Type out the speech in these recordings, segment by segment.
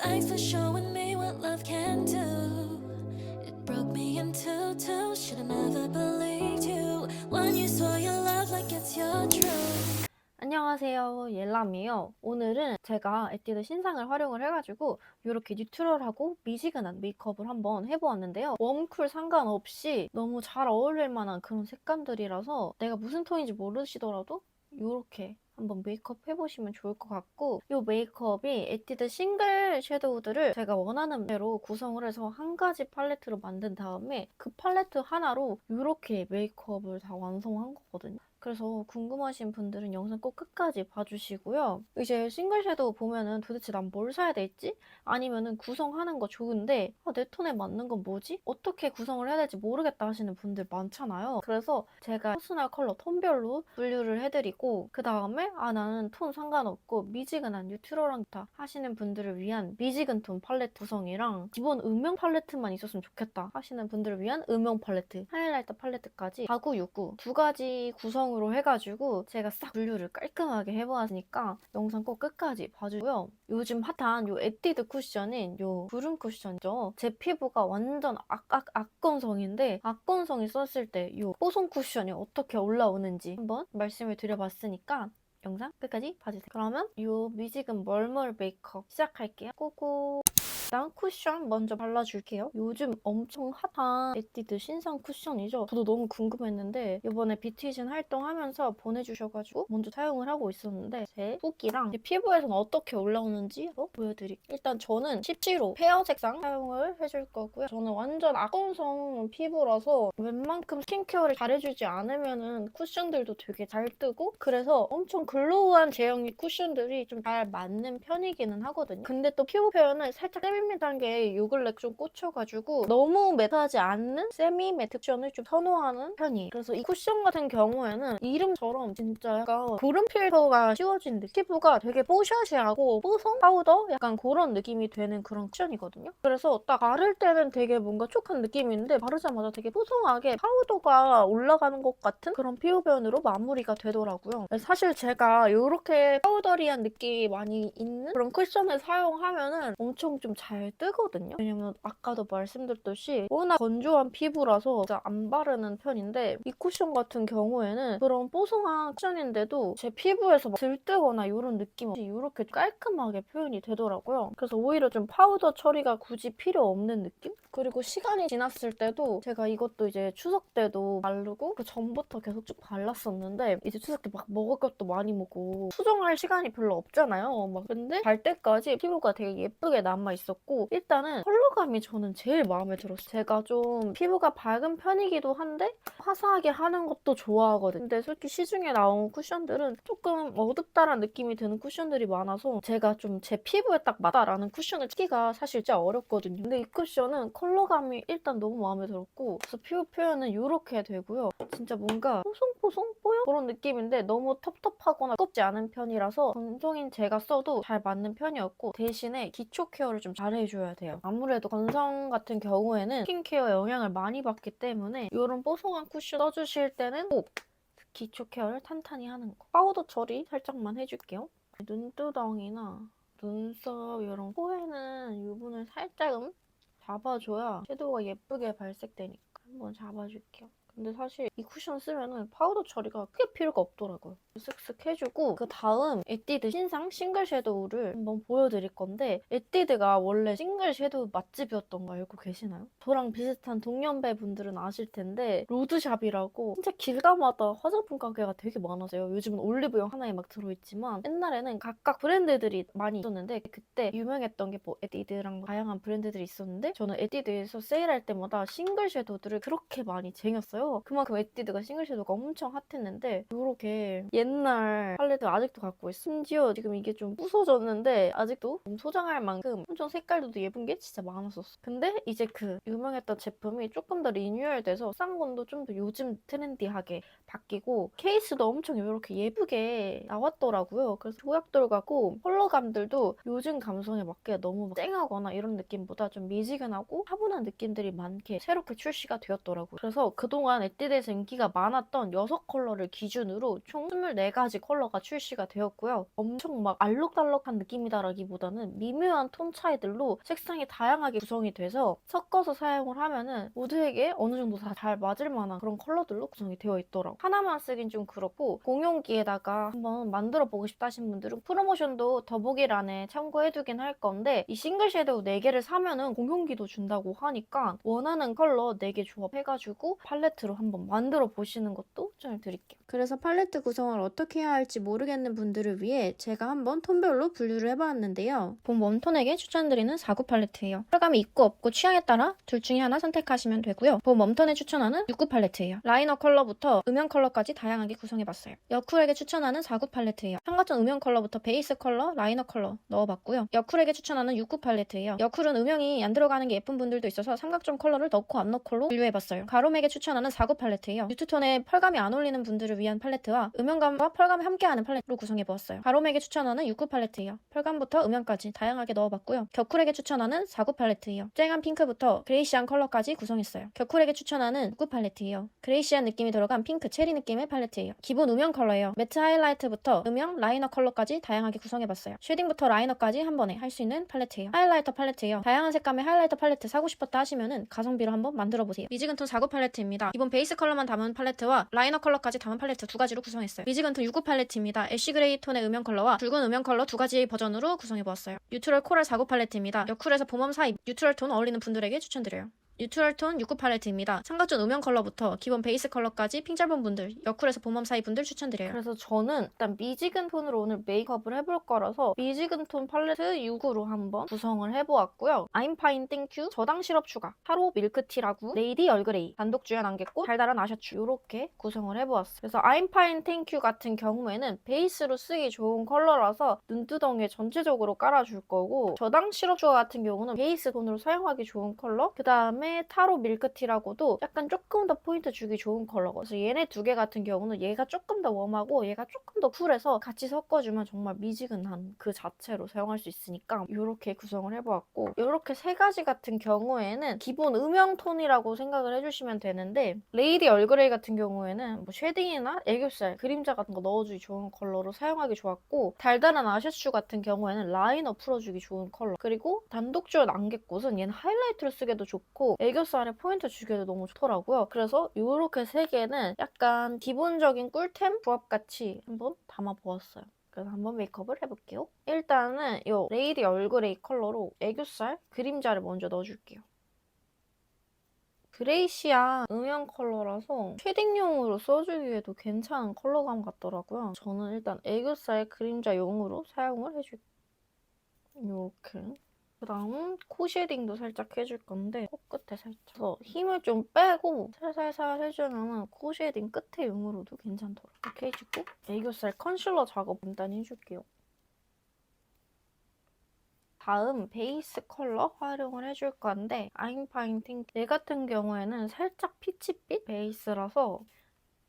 Thanks for showing me what love can do. It broke me into two. Should've never believed you when you saw your love like it's your truth. 안녕하세요, 옐람이에요. 오늘은 제가 에뛰드 신상을 활용을 해가지고 이렇게 뉴트럴하고 미지근한 메이크업을 한번 해보았는데요. 웜쿨 상관없이 너무 잘 어울릴 만한 그런 색감들이라서 내가 무슨 톤인지 모르시더라도 이렇게 한번 메이크업 해보시면 좋을 것 같고, 이 메이크업이 에뛰드 싱글 섀도우들을 제가 원하는 대로 구성을 해서 한 가지 팔레트로 만든 다음에 그 팔레트 하나로 이렇게 메이크업을 다 완성한 거거든요. 그래서 궁금하신 분들은 영상 꼭 끝까지 봐주시고요. 이제 싱글 섀도우 보면은 도대체 난 뭘 사야 될지? 아니면은 구성하는 거 좋은데 내 톤에 맞는 건 뭐지? 어떻게 구성을 해야 될지 모르겠다 하시는 분들 많잖아요. 그래서 제가 퍼스널 컬러 톤별로 분류를 해드리고, 그 다음에 나는 톤 상관없고 미지근한 뉴트럴한 다 하시는 분들을 위한 미지근 톤 팔레트 구성이랑 기본 음영 팔레트만 있었으면 좋겠다 하시는 분들을 위한 음영 팔레트, 하이라이터 팔레트까지 4969 두 가지 구성으로 해가지고 제가 싹 분류를 깔끔하게 해보았으니까 영상 꼭 끝까지 봐주고요. 요즘 핫한 요 에뛰드 쿠션인 요 구름 쿠션이죠. 제 피부가 완전 악건성인데 악건성이 썼을 때 요 뽀송 쿠션이 어떻게 올라오는지 한번 말씀을 드려봤으니까 영상 끝까지 봐주세요. 그러면 이 미지근 멀멀 메이크업 시작할게요. 고고! 일단 쿠션 먼저 발라줄게요. 요즘 엄청 핫한 에뛰드 신상 쿠션이죠. 저도 너무 궁금했는데 이번에 뷰티즌 활동하면서 보내주셔가지고 먼저 사용을 하고 있었는데, 제 후기랑 제 피부에서는 어떻게 올라오는지 보여드릴게요. 일단 저는 17호 페어 색상 사용을 해줄 거고요. 저는 완전 악건성 피부라서 웬만큼 스킨케어를 잘해주지 않으면은 쿠션들도 되게 잘 뜨고, 그래서 엄청 글로우한 제형의 쿠션들이 좀 잘 맞는 편이기는 하거든요. 근데 또 피부 표현을 살짝 세미매트한 게 요 근래 좀 꽂혀가지고 너무 매트하지 않는 세미 매트 쿠션을 좀 선호하는 편이에요. 그래서 이 쿠션 같은 경우에는 이름처럼 진짜 약간 구름 필터가 씌워진 느낌? 피부가 되게 뽀샤시하고 뽀송 파우더? 약간 그런 느낌이 되는 그런 쿠션이거든요. 그래서 딱 바를 때는 되게 뭔가 촉촉한 느낌인데 바르자마자 되게 뽀송하게 파우더가 올라가는 것 같은 그런 피부 표현으로 마무리가 되더라고요. 사실 제가 이렇게 파우더리한 느낌이 많이 있는 그런 쿠션을 사용하면은 엄청 좀 잘 뜨거든요. 왜냐면 아까도 말씀드렸듯이 워낙 건조한 피부라서 진짜 안 바르는 편인데, 이 쿠션 같은 경우에는 그런 뽀송한 쿠션인데도 제 피부에서 막 들뜨거나 이런 느낌 없이 이렇게 깔끔하게 표현이 되더라고요. 그래서 오히려 좀 파우더 처리가 굳이 필요 없는 느낌? 그리고 시간이 지났을 때도 제가 이것도 이제 추석 때도 바르고 그 전부터 계속 쭉 발랐었는데, 이제 추석 때 막 먹을 것도 많이 먹고 수정할 시간이 별로 없잖아요. 막 근데 잘 때까지 피부가 되게 예쁘게 남아있었고, 일단은 컬러감이 저는 제일 마음에 들었어요. 제가 좀 피부가 밝은 편이기도 한데 화사하게 하는 것도 좋아하거든요. 근데 솔직히 시중에 나온 쿠션들은 조금 어둡다란 느낌이 드는 쿠션들이 많아서 제가 좀 제 피부에 딱 맞다라는 쿠션을 찾기가 사실 진짜 어렵거든요. 근데 이 쿠션은 컬러감이 일단 너무 마음에 들었고, 그래서 피부 표현은 이렇게 되고요. 진짜 뭔가 뽀송뽀송 뽀용 그런 느낌인데 너무 텁텁하거나 두껍지 않은 편이라서 건성인 제가 써도 잘 맞는 편이었고, 대신에 기초 케어를 좀 잘 해줘야 돼요. 아무래도 건성 같은 경우에는 스킨케어 영향을 많이 받기 때문에 이런 뽀송한 쿠션 써주실 때는 꼭 기초 케어를 탄탄히 하는 거. 파우더 처리 살짝만 해줄게요. 눈두덩이나 눈썹 이런 코에는 유분을 살짝 잡아줘야 섀도우가 예쁘게 발색되니까 한번 잡아줄게요. 근데 사실 이 쿠션 쓰면은 파우더 처리가 크게 필요가 없더라고요. 쓱쓱 해주고, 그 다음 에뛰드 신상 싱글 섀도우를 한번 보여드릴 건데, 에뛰드가 원래 싱글 섀도우 맛집이었던 거 알고 계시나요? 저랑 비슷한 동년배 분들은 아실 텐데 로드샵이라고 진짜 길가마다 화장품 가게가 되게 많아서요. 요즘은 올리브영 하나에 막 들어있지만 옛날에는 각각 브랜드들이 많이 있었는데, 그때 유명했던 게 뭐 에뛰드랑 다양한 브랜드들이 있었는데, 저는 에뛰드에서 세일할 때마다 싱글 섀도우들을 그렇게 많이 쟁였어요. 그만큼 에뛰드가 싱글 섀도우가 엄청 핫했는데, 이렇게 옛날 팔레트 아직도 갖고 있어. 심지어 지금 이게 좀 부서졌는데 아직도 소장할 만큼 엄청 색깔도 예쁜 게 진짜 많았었어. 근데 이제 그 유명했던 제품이 조금 더 리뉴얼돼서 쌍권도 좀 더 요즘 트렌디하게 바뀌고 케이스도 엄청 이렇게 예쁘게 나왔더라고요. 그래서 조약돌 같고 컬러감들도 요즘 감성에 맞게 너무 막 쨍하거나 이런 느낌보다 좀 미지근하고 차분한 느낌들이 많게 새롭게 출시가 되었더라고요. 그래서 그동안 당분간 에뛰드에서 인기가 많았던 6컬러를 기준으로 총 24가지 컬러가 출시가 되었고요. 엄청 막 알록달록한 느낌이다라기보다는 미묘한 톤 차이들로 색상이 다양하게 구성이 돼서 섞어서 사용을 하면은 모두에게 어느 정도 다 잘 맞을 만한 그런 컬러들로 구성이 되어 있더라고요. 하나만 쓰긴 좀 그렇고 공용기에다가 한번 만들어 보고 싶다 하신 분들은 프로모션도 더보기란에 참고해두긴 할 건데 이 싱글 섀도우 4개를 사면은 공용기도 준다고 하니까 원하는 컬러 4개 조합해가지고 팔레트로 한번 만들어 보시는 것도 추천을 드릴게요. 그래서 팔레트 구성을 어떻게 해야 할지 모르겠는 분들을 위해 제가 한번 톤별로 분류를 해봤는데요. 봄 웜톤에게 추천드리는 4구 팔레트예요. 컬감이 있고 없고 취향에 따라 둘 중에 하나 선택하시면 되고요. 봄 웜톤에 추천하는 6구 팔레트예요. 라이너 컬러부터 음영 컬러까지 다양하게 구성해봤어요. 여쿨에게 추천하는 4구 팔레트예요. 삼각존 음영 컬러부터 베이스 컬러, 라이너 컬러 넣어봤고요. 여쿨에게 추천하는 6구 팔레트예요. 여쿨은 음영이 안 들어가는 게 예쁜 분들도 있어서 삼각존 컬러를 넣고 안 넣고로 분류해봤어요. 가롬에게 추천하는 4구 팔레트예요. 뉴트톤에 펄감이 안 어울리는 분들을 위한 팔레트와 음영감과 펄감이 함께하는 팔레트로 구성해보았어요. 가롬에게 추천하는 6구 팔레트예요. 펄감부터 음영까지 다양하게 넣어봤고요. 겨쿨에게 추천하는 4구 팔레트예요. 쨍한 핑크부터 그레이시한 컬러까지 구성했어요. 겨쿨에게 추천하는 6구 팔레트예요. 그레이시한 느낌이 들어간 핑크, 체리 느낌의 팔레트예요. 기본 음영 컬러예요. 매트 하이라이트부터 음영, 라이너 컬러까지 다양하게 구성해봤어요. 쉐딩부터 라이너까지 한 번에 할 수 있는 팔레트예요. 하이라이터 팔레트예요. 다양한 색감의 하이라이터 팔레트 사고 싶었다 하시면은 가성비로 한번 만들어보세요. 미지근톤 4구 팔레트입니다. 기본 베이스 컬러만 담은 팔레트와 라이너 컬러까지 담은 팔레트 두 가지로 구성했어요. 미지근톤 6구 팔레트입니다. 애쉬 그레이 톤의 음영 컬러와 붉은 음영 컬러 두 가지의 버전으로 구성해보았어요. 뉴트럴 코랄 4구 팔레트입니다. 여쿨에서 봄웜 사이 뉴트럴 톤 어울리는 분들에게 추천드려요. 뉴트럴 톤 6구 팔레트입니다. 삼각존 음영 컬러부터 기본 베이스 컬러까지 핑 짧은 분들, 여쿨에서 봄웜 사이 분들 추천드려요. 그래서 저는 일단 미지근 톤으로 오늘 메이크업을 해볼 거라서 미지근 톤 팔레트 6으로 한번 구성을 해보았고요. 아임파인 땡큐, 저당 시럽 추가, 타로 밀크티라고, 레이디 얼그레이, 단독 주연 안개꽃, 달달한 아샤추 이렇게 구성을 해보았어요. 그래서 아임파인 땡큐 같은 경우에는 베이스로 쓰기 좋은 컬러라서 눈두덩이에 전체적으로 깔아줄 거고 저당 시럽 추가 같은 경우는 베이스 톤으로 사용하기 좋은 컬러, 그 다음에 타로 밀크티라고도 약간 조금 더 포인트 주기 좋은 컬러고 그래서 얘네 두 개 같은 경우는 얘가 조금 더 웜하고 얘가 조금 더 쿨해서 같이 섞어주면 정말 미지근한 그 자체로 사용할 수 있으니까 이렇게 구성을 해보았고 이렇게 세 가지 같은 경우에는 기본 음영 톤이라고 생각을 해주시면 되는데 레이디 얼그레이 같은 경우에는 뭐 쉐딩이나 애교살, 그림자 같은 거 넣어주기 좋은 컬러로 사용하기 좋았고 달달한 아샤추 같은 경우에는 라이너 풀어주기 좋은 컬러 그리고 단독 주연 안개꽃은 얘는 하이라이트로 쓰기도 좋고 애교살에 포인트 주기에도 너무 좋더라고요. 그래서 이렇게 세 개는 약간 기본적인 꿀템 조합같이 한번 담아보았어요. 그래서 한번 메이크업을 해볼게요. 일단은 이 레이디 얼그레이 컬러로 애교살 그림자를 먼저 넣어줄게요. 그레이시한 음영 컬러라서 쉐딩용으로 써주기에도 괜찮은 컬러감 같더라고요. 저는 일단 애교살 그림자용으로 사용을 해줄게요. 이렇게. 그 다음 코 쉐딩도 살짝 해줄 건데 코끝에 살짝 그래서 힘을 좀 빼고 살살살 해주면 코 쉐딩 끝에 용으로도 괜찮더라. 이렇게 해주고 애교살 컨실러 작업 간단히 해줄게요. 다음 베이스 컬러 활용을 해줄 건데 아임파인 핑크 얘 같은 경우에는 살짝 피치빛 베이스라서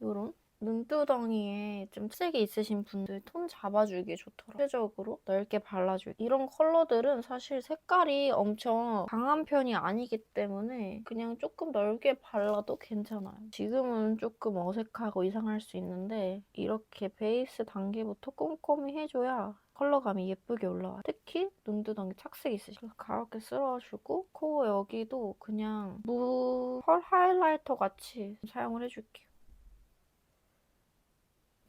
이런 눈두덩이에 좀 색이 있으신 분들 톤 잡아주기 좋더라고요. 전체적으로 넓게 발라줄게요. 이런 컬러들은 사실 색깔이 엄청 강한 편이 아니기 때문에 그냥 조금 넓게 발라도 괜찮아요. 지금은 조금 어색하고 이상할 수 있는데 이렇게 베이스 단계부터 꼼꼼히 해줘야 컬러감이 예쁘게 올라와요. 특히 눈두덩이 착색 있으시고 가볍게 쓸어주고 코 여기도 그냥 펄 하이라이터 같이 사용을 해줄게요.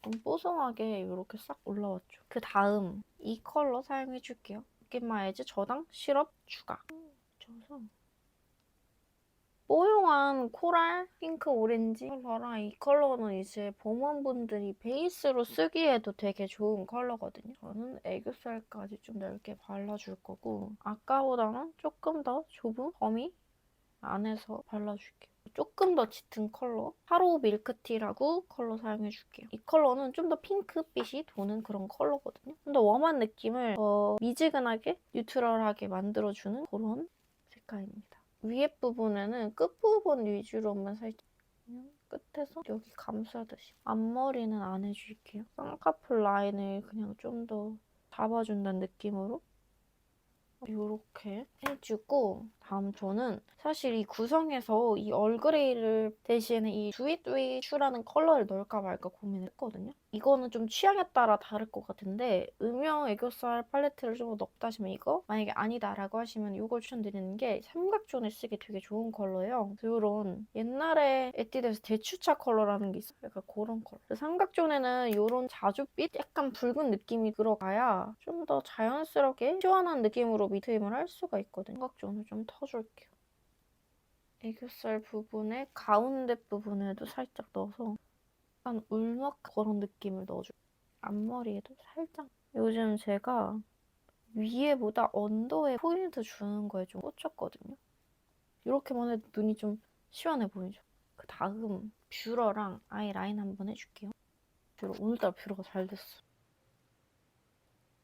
좀 뽀송하게 이렇게 싹 올라왔죠. 그 다음 이 컬러 사용해줄게요. 스킨마이즈 저당 시럽 추가. 묻혀서 뽀용한 코랄, 핑크, 오렌지 컬러랑 이 컬러는 이제 봄원분들이 베이스로 쓰기에도 되게 좋은 컬러거든요. 저는 애교살까지 좀 넓게 발라줄 거고 아까보다는 조금 더 좁은 범위 안에서 발라줄게요. 조금 더 짙은 컬러 하로 밀크티라고 컬러 사용해줄게요. 이 컬러는 좀 더 핑크빛이 도는 그런 컬러거든요. 좀 더 웜한 느낌을 미지근하게 뉴트럴하게 만들어주는 그런 색깔입니다. 위에 부분에는 끝부분 위주로만 살짝 그냥 끝에서 여기 감싸듯이 앞머리는 안 해줄게요. 쌍꺼풀 라인을 그냥 좀 더 잡아준다는 느낌으로 이렇게 해주고 다음 저는 사실 이 구성에서 이 얼그레이를 대신에 이 스윗 슈라는 컬러를 넣을까 말까 고민했거든요. 이거는 좀 취향에 따라 다를 것 같은데 음영 애교살 팔레트를 좀 넣었다 하시면 이거? 만약에 아니다라고 하시면 이걸 추천드리는 게 삼각존에 쓰기 되게 좋은 컬러예요. 이런 옛날에 에뛰드에서 대추차 컬러라는 게 있어요. 약간 그런 컬러. 삼각존에는 이런 자줏빛? 약간 붉은 느낌이 들어가야 좀 더 자연스럽게 시원한 느낌으로 밑트임을 할 수가 있거든요. 삼각존을 좀 터줄게요. 애교살 부분에 가운데 부분에도 살짝 넣어서 약간 울먹 그런 느낌을 넣어줘요. 앞머리에도 살짝. 요즘 제가 위에보다 언더에 포인트 주는 거에 좀 꽂혔거든요. 이렇게만 해도 눈이 좀 시원해 보이죠? 그 다음 뷰러랑 아이라인 한번 해줄게요. 뷰러 오늘따라 뷰러가 잘 됐어.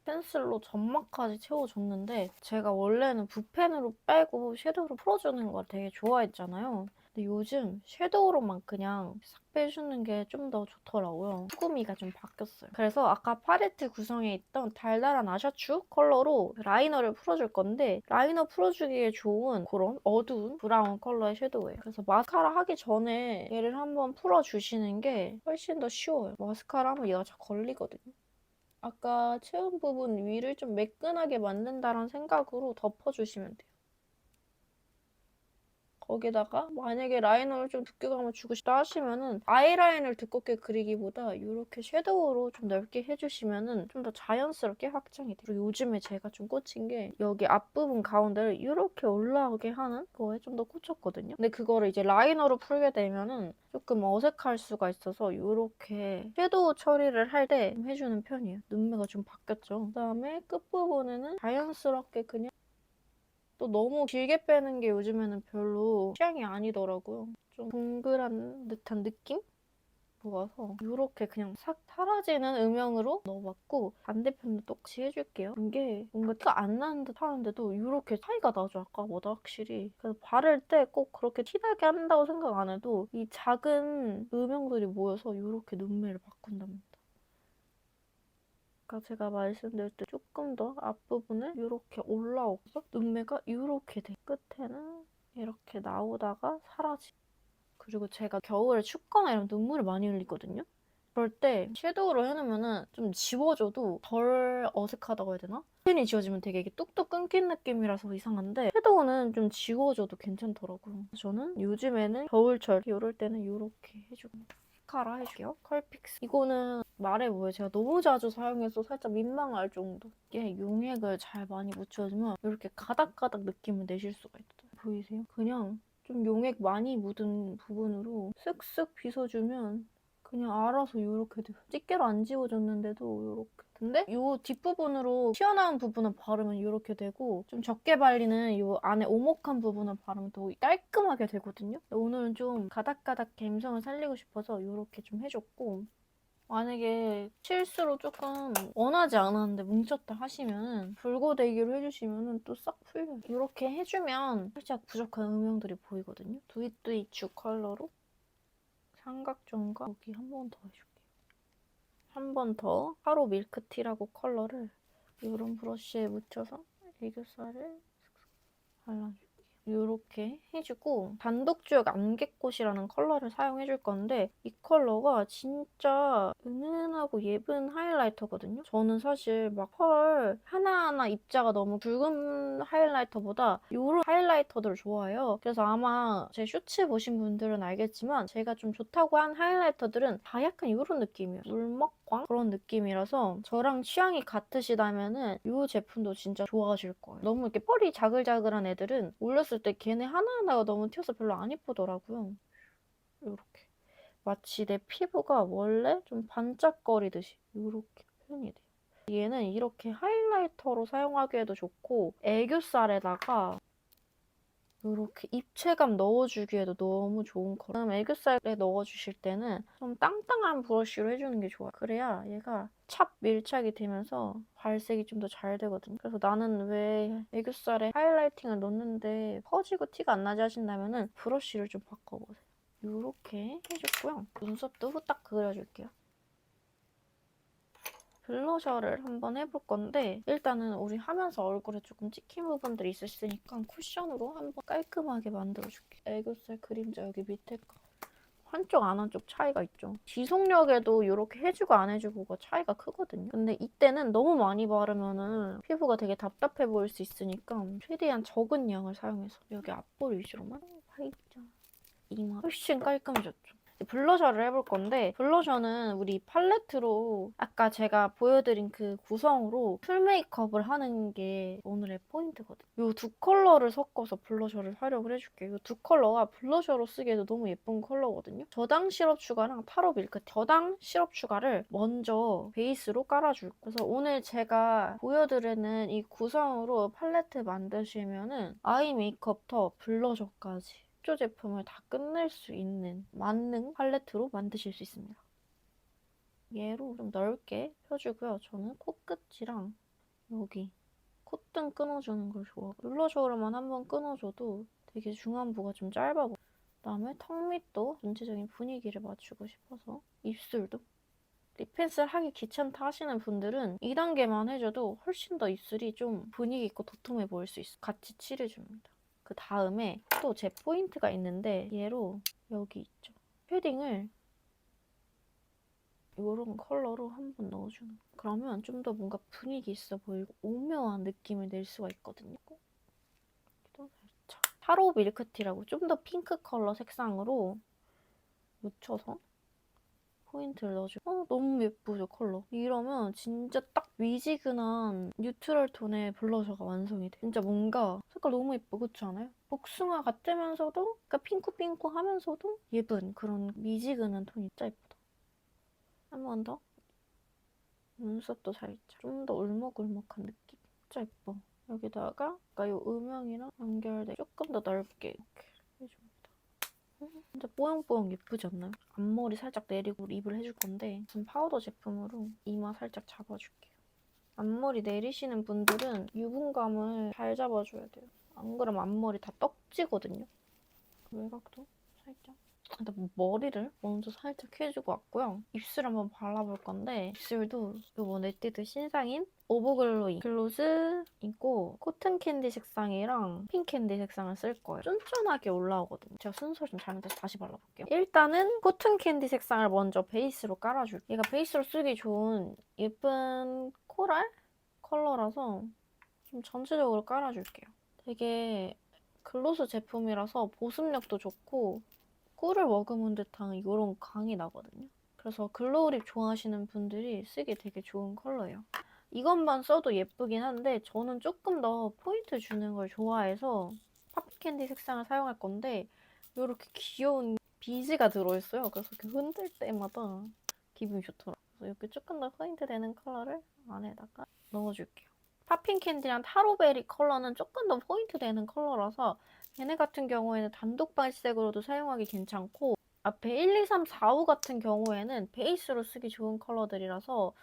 펜슬로 점막까지 채워줬는데 제가 원래는 붓펜으로 빼고 섀도우로 풀어주는 걸 되게 좋아했잖아요. 근데 요즘 섀도우로만 그냥 싹 빼주는 게 좀 더 좋더라고요. 수구미가 좀 바뀌었어요. 그래서 아까 팔레트 구성에 있던 달달한 아샤추 컬러로 라이너를 풀어줄 건데 라이너 풀어주기에 좋은 그런 어두운 브라운 컬러의 섀도우예요. 그래서 마스카라 하기 전에 얘를 한번 풀어주시는 게 훨씬 더 쉬워요. 마스카라 하면 얘가 잘 걸리거든요. 아까 채운 부분 위를 좀 매끈하게 만든다는 생각으로 덮어주시면 돼요. 거기다가 만약에 라이너를 좀 두께감을 주고 싶다 하시면은 아이라인을 두껍게 그리기보다 이렇게 섀도우로 좀 넓게 해주시면은 좀 더 자연스럽게 확장이 돼요. 그리고 요즘에 제가 좀 꽂힌 게 여기 앞부분 가운데를 이렇게 올라오게 하는 거에 좀 더 꽂혔거든요. 근데 그거를 이제 라이너로 풀게 되면은 조금 어색할 수가 있어서 이렇게 섀도우 처리를 할 때 해주는 편이에요. 눈매가 좀 바뀌었죠. 그다음에 끝부분에는 자연스럽게 그냥 또 너무 길게 빼는 게 요즘에는 별로 취향이 아니더라고요. 좀 동그란 듯한 느낌? 좋아서 이렇게 그냥 싹 사라지는 음영으로 넣어봤고 반대편도 똑같이 해줄게요. 이게 뭔가 티가 안 나는 듯 하는데도 이렇게 차이가 나죠, 아까보다 확실히. 그래서 바를 때 꼭 그렇게 티나게 한다고 생각 안 해도 이 작은 음영들이 모여서 이렇게 눈매를 바꾼답니다. 아까 제가 말씀드릴 때 조금 더 앞부분을 이렇게 올라오고 눈매가 이렇게 돼. 끝에는 이렇게 나오다가 사라지. 그리고 제가 겨울에 춥거나 이러면 눈물을 많이 흘리거든요. 그럴 때 섀도우로 해놓으면 좀 지워져도 덜 어색하다고 해야 되나? 펜이 지워지면 되게 이게 뚝뚝 끊긴 느낌이라서 이상한데 섀도우는 좀 지워져도 괜찮더라고요. 저는 요즘에는 겨울철 이럴 때는 이렇게 해주고 마스카라 해줄게요. 컬픽스. 이거는 말해보여요. 제가 너무 자주 사용해서 살짝 민망할 정도. 이게 용액을 잘 많이 묻혀주면 이렇게 가닥가닥 느낌을 내실 수가 있어요. 보이세요? 그냥 좀 용액 많이 묻은 부분으로 쓱쓱 빗어주면 그냥 알아서 이렇게 돼요. 집게로 안 지워졌는데도 이렇게. 근데 이 뒷부분으로 튀어나온 부분을 바르면 이렇게 되고 좀 적게 발리는 이 안에 오목한 부분을 바르면 더 깔끔하게 되거든요. 오늘은 좀 가닥가닥 감성을 살리고 싶어서 이렇게 좀 해줬고 만약에 실수로 조금 원하지 않았는데 뭉쳤다 하시면 불고데기로 해주시면 또 싹 풀려요. 이렇게 해주면 살짝 부족한 음영들이 보이거든요. 두잇두잇 주 컬러로 삼각존과 여기 한 번 더 해줄게요. 한 번 더 하루 밀크티라고 컬러를 이런 브러쉬에 묻혀서 애교살을 발라줄게요. 이렇게 해주고 단독주역 안개꽃이라는 컬러를 사용해줄 건데 이 컬러가 진짜 은은하고 예쁜 하이라이터거든요. 저는 사실 막 펄 하나하나 입자가 너무 붉은 하이라이터보다 이런 하이라이터들을 좋아해요. 그래서 아마 제 쇼츠 보신 분들은 알겠지만 제가 좀 좋다고 한 하이라이터들은 다 약간 이런 느낌이에요. 물먹광? 그런 느낌이라서 저랑 취향이 같으시다면은 이 제품도 진짜 좋아하실 거예요. 너무 이렇게 펄이 자글자글한 애들은 올렸을 때 걔네 하나하나가 너무 튀어서 별로 안 이쁘더라고요. 이렇게. 마치 내 피부가 원래 좀 반짝거리듯이 이렇게 표현이 돼요. 얘는 이렇게 하이라이터로 사용하기에도 좋고 애교살에다가 이렇게 입체감 넣어주기에도 너무 좋은 컬러. 그럼 애교살에 넣어주실 때는 좀 땅땅한 브러쉬로 해주는 게 좋아요. 그래야 얘가 찹 밀착이 되면서 발색이 좀 더 잘 되거든요. 그래서 나는 왜 애교살에 하이라이팅을 넣는데 퍼지고 티가 안 나지 하신다면 브러쉬를 좀 바꿔보세요. 이렇게 해줬고요. 눈썹도 후딱 그려줄게요. 블러셔를 한번 해볼 건데 일단은 우리 하면서 얼굴에 조금 찍힌 부분들이 있으니까 쿠션으로 한번 깔끔하게 만들어줄게. 애교살 그림자 여기 밑에 거. 한쪽 안 한쪽 차이가 있죠. 지속력에도 이렇게 해주고 안 해주고가 차이가 크거든요. 근데 이때는 너무 많이 바르면은 피부가 되게 답답해 보일 수 있으니까 최대한 적은 양을 사용해서 여기 앞볼 위주로만 파이자 이마 훨씬 깔끔해졌죠. 블러셔를 해볼 건데 블러셔는 우리 팔레트로 아까 제가 보여드린 그 구성으로 풀 메이크업을 하는 게 오늘의 포인트거든요. 이 두 컬러를 섞어서 블러셔를 활용을 해줄게요. 이 두 컬러가 블러셔로 쓰기에도 너무 예쁜 컬러거든요. 저당 시럽 슈가랑 타로 밀크 저당 시럽 슈가를 먼저 베이스로 깔아줄 거예요. 그래서 오늘 제가 보여드리는 이 구성으로 팔레트 만드시면은 아이 메이크업부터 블러셔까지 기초 제품을 다 끝낼 수 있는 만능 팔레트로 만드실 수 있습니다. 얘로 좀 넓게 펴주고요. 저는 코끝이랑 여기 콧등 끊어주는 걸 좋아하고 블러셔로만 한번 끊어줘도 되게 중안부가 좀 짧아 보여요. 그다음에 턱 밑도 전체적인 분위기를 맞추고 싶어서 입술도 립펜슬 하기 귀찮다 하시는 분들은 2단계만 해줘도 훨씬 더 입술이 좀 분위기 있고 도톰해 보일 수 있어요. 같이 칠해줍니다. 그 다음에 또 제 포인트가 있는데 얘로 여기 있죠. 쉐딩을 이런 컬러로 한번 넣어주는 거예요. 그러면 좀 더 뭔가 분위기 있어 보이고 오묘한 느낌을 낼 수가 있거든요. 또 살짝 타로 밀크티라고 좀 더 핑크 컬러 색상으로 묻혀서 포인트를 넣어주고 너무 예쁘죠 컬러. 이러면 진짜 딱 미지근한 뉴트럴 톤의 블러셔가 완성이 돼. 진짜 뭔가 색깔 너무 예쁘 그렇지 않아요? 복숭아 같으면서도 그러니까 핑크핑크 하면서도 예쁜 그런 미지근한 톤이 진짜 예쁘다. 한 번 더. 눈썹도 살짝 좀 더 울먹울먹한 느낌. 진짜 예뻐. 여기다가 아까 이 음영이랑 연결돼 조금 더 넓게 이렇게 해줍니다. 진짜 뽀용뽀용 예쁘지 않나요? 앞머리 살짝 내리고 립을 해줄 건데 무슨 파우더 제품으로 이마 살짝 잡아줄게요. 앞머리 내리시는 분들은 유분감을 잘 잡아줘야 돼요. 안 그러면 앞머리 다 떡지거든요. 외곽도 살짝. 일단 머리를 먼저 살짝 해주고 왔고요. 입술 한번 발라볼 건데 입술도 이번 에뛰드 신상인 오버글로잉 글로즈 있고 코튼 캔디 색상이랑 핑 캔디 색상을 쓸 거예요. 쫀쫀하게 올라오거든요. 제가 순서를 좀 잘못해서 다시 발라볼게요. 일단은 코튼 캔디 색상을 먼저 베이스로 깔아줄게요. 얘가 베이스로 쓰기 좋은 예쁜 코랄 컬러라서 좀 전체적으로 깔아줄게요. 되게 글로스 제품이라서 보습력도 좋고 꿀을 머금은 듯한 이런 광이 나거든요. 그래서 글로우 립 좋아하시는 분들이 쓰기 되게 좋은 컬러예요. 이것만 써도 예쁘긴 한데 저는 조금 더 포인트 주는 걸 좋아해서 팝캔디 색상을 사용할 건데 이렇게 귀여운 비즈가 들어있어요. 그래서 이렇게 흔들 때마다 기분이 좋더라고요. 그래서 이렇게 조금 더 포인트 되는 컬러를 안에다가 넣어줄게요. 팝핑 캔디랑 타로베리 컬러는 조금 더 포인트 되는 컬러라서 얘네 같은 경우에는 단독 발색으로도 사용하기 괜찮고 앞에 1, 2, 3, 4, 5 같은 경우에는 베이스로 쓰기 좋은 컬러들이라서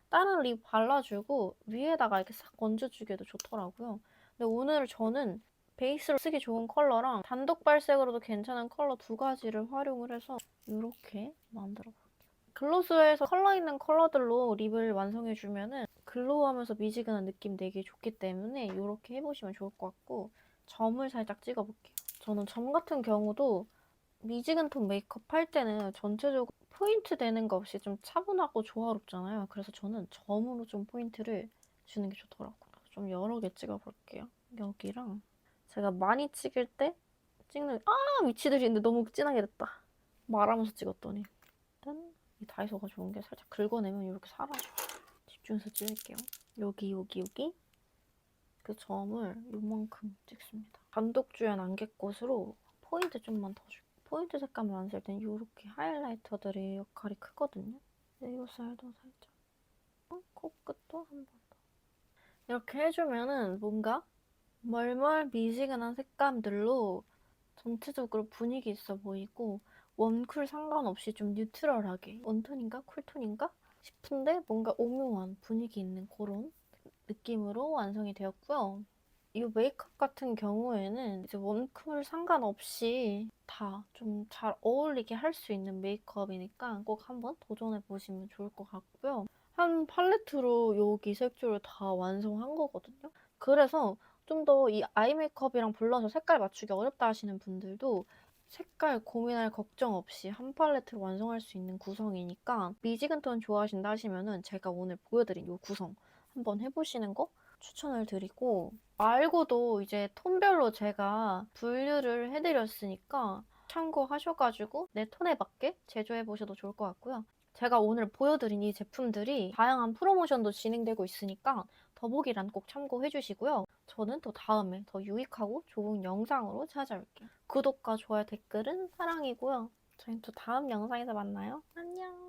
다른 립 발라주고 위에다가 이렇게 싹 얹어주기도 좋더라고요. 근데 오늘 저는 베이스로 쓰기 좋은 컬러랑 단독 발색으로도 괜찮은 컬러 두 가지를 활용을 해서 이렇게 만들어 볼게요. 글로스에서 컬러 있는 컬러들로 립을 완성해주면은 글로우하면서 미지근한 느낌 내기 좋기 때문에 이렇게 해보시면 좋을 것 같고 점을 살짝 찍어볼게요. 저는 점 같은 경우도 미지근 톤 메이크업 할 때는 전체적으로 포인트 되는 거 없이 좀 차분하고 조화롭잖아요. 그래서 저는 점으로 좀 포인트를 주는 게 좋더라고요. 좀 여러 개 찍어볼게요. 여기랑 제가 많이 찍을 때 찍는 위치들이 있는데 너무 진하게 됐다. 말하면서 찍었더니 일단 이 다이소가 좋은 게 살짝 긁어내면 이렇게 사라져요. 집중해서 찍을게요. 여기 그 점을 요만큼 찍습니다. 단독 주연 안개꽃으로 포인트 좀만 더 줄게요. 포인트 색감을 안 쓸 땐 이렇게 하이라이터들의 역할이 크거든요. 애교살도 살짝 코끝도 한 번 더. 이렇게 해주면은 뭔가 멀멀 미지근한 색감들로 전체적으로 분위기 있어 보이고 웜쿨 상관없이 좀 뉴트럴하게 웜톤인가 쿨톤인가 싶은데 뭔가 오묘한 분위기 있는 그런 느낌으로 완성이 되었고요. 이 메이크업 같은 경우에는 이제 웜쿨 상관없이 다 좀 잘 어울리게 할 수 있는 메이크업이니까 꼭 한번 도전해 보시면 좋을 것 같고요. 한 팔레트로 여기 색조를 다 완성한 거거든요. 그래서 좀 더 이 아이 메이크업이랑 블러셔 색깔 맞추기 어렵다 하시는 분들도 색깔 고민할 걱정 없이 한 팔레트로 완성할 수 있는 구성이니까 미지근 톤 좋아하신다 하시면은 제가 오늘 보여드린 이 구성 한번 해보시는 거 추천을 드리고, 말고도 이제 톤별로 제가 분류를 해드렸으니까 참고하셔가지고 내 톤에 맞게 제조해보셔도 좋을 것 같고요. 제가 오늘 보여드린 이 제품들이 다양한 프로모션도 진행되고 있으니까 더보기란 꼭 참고해주시고요. 저는 또 다음에 더 유익하고 좋은 영상으로 찾아올게요. 구독과 좋아요, 댓글은 사랑이고요. 저희는 또 다음 영상에서 만나요. 안녕.